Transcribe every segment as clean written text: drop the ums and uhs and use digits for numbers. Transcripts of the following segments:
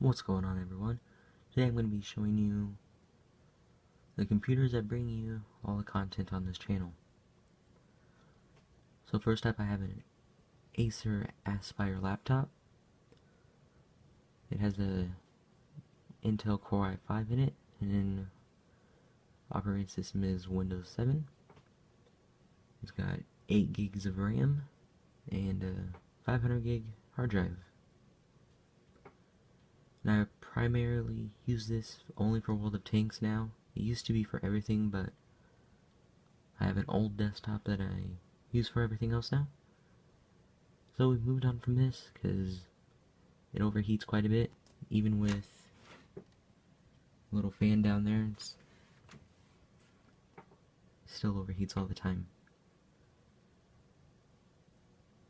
What's going on, everyone? Today I'm going to be showing you the computers that bring you all the content on this channel. So first up, I have an Acer Aspire laptop. It has a Intel Core i5 in it, and then operating system is Windows 7. It's got 8 gigs of RAM and a 500 gig hard drive. Now, I primarily use this only for World of Tanks now. It used to be for everything, but I have an old desktop that I use for everything else now. So we moved on from this because it overheats quite a bit, even with a little fan down there. It still overheats all the time.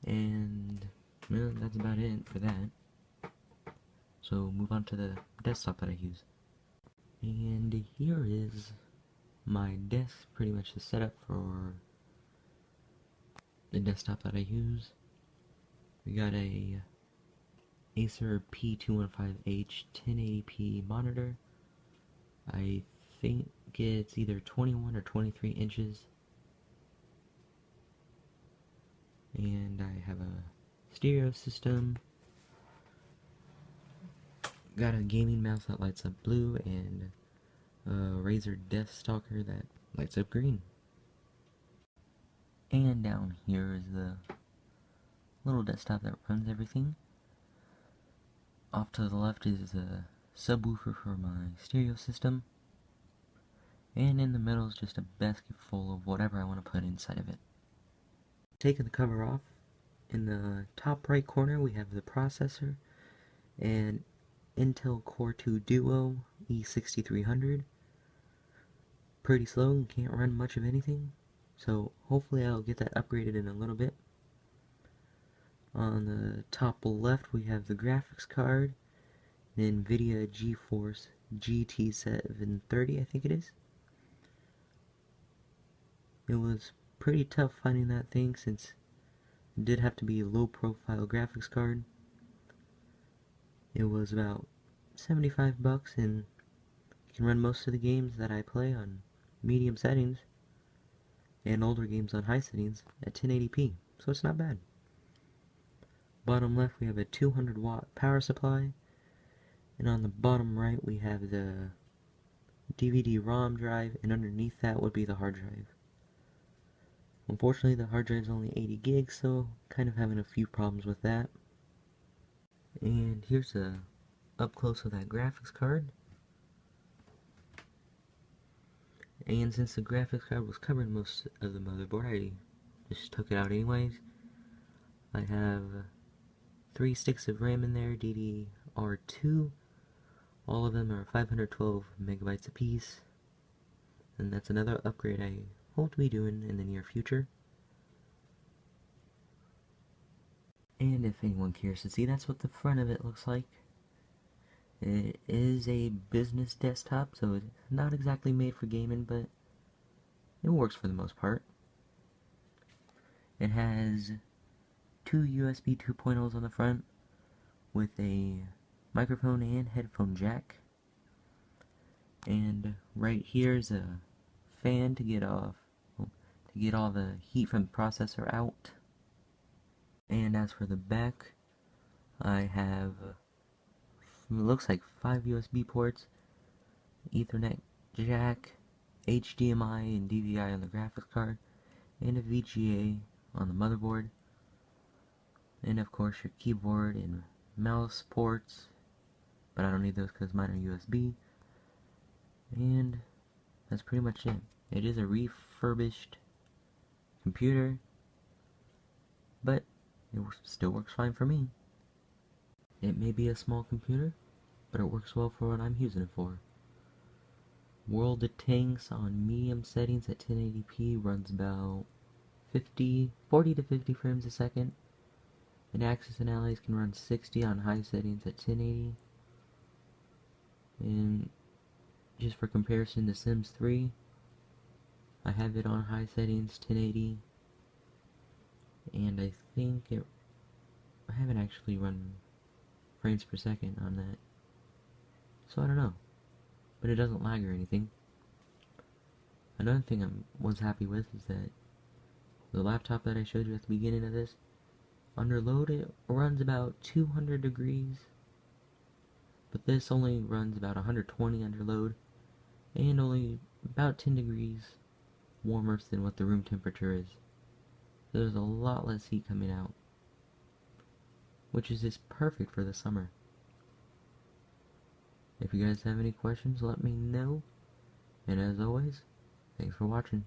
And well, that's about it for that. So move on to the desktop that I use. And here is my desk, pretty much the setup for the desktop that I use. We got a Acer P215H 1080p monitor. I think it's either 21 or 23 inches. And I have a stereo system. Got a gaming mouse that lights up blue and a Razer Death Stalker that lights up green. And down here is the little desktop that runs everything. Off to the left is a subwoofer for my stereo system. And in the middle is just a basket full of whatever I want to put inside of it. Taking the cover off, in the top right corner we have the processor and Intel Core 2 Duo E6300. Pretty slow and can't run much of anything, so hopefully I'll get that upgraded in a little bit. On the top left we have the graphics card, the Nvidia GeForce GT 730, I think it is. It was pretty tough finding that thing since it did have to be a low profile graphics card. It was about 75 bucks and you can run most of the games that I play on medium settings and older games on high settings at 1080p, so it's not bad. Bottom left we have a 200 watt power supply, and on the bottom right we have the DVD-ROM drive, and underneath that would be the hard drive. Unfortunately the hard drive is only 80 gigs, so kind of having a few problems with that. And here's a up close of that graphics card. And since the graphics card was covering most of the motherboard, I just took it out anyways. I have 3 sticks of RAM in there, DDR2. All of them are 512 megabytes apiece. And that's another upgrade I hope to be doing in the near future. And if anyone cares to see, that's what the front of it looks like. It is a business desktop, so it's not exactly made for gaming, but it works for the most part. It has 2 USB 2.0s on the front with a microphone and headphone jack. And right here is a fan to get all the heat from the processor out. And as for the back, I have it looks like 5 USB ports, Ethernet jack, HDMI and DVI on the graphics card, and a VGA on the motherboard. And of course your keyboard and mouse ports, but I don't need those because mine are USB. And that's pretty much it. It is a refurbished computer, but it still works fine for me. It may be a small computer, but it works well for what I'm using it for. World of Tanks on medium settings at 1080p runs about 40 to 50 frames a second. And Axis and Allies can run 60 on high settings at 1080. And just for comparison, The Sims 3, I have it on high settings 1080. And I think I haven't actually run frames per second on that So I don't know. But it doesn't lag or anything. Another thing I was happy with is that the laptop that I showed you at the beginning of this, under load it runs about 200 degrees. But this only runs about 120 under load, and only about 10 degrees warmer than what the room temperature is. So there's a lot less heat coming out, which is just perfect for the summer. If you guys have any questions, let me know. And as always, thanks for watching.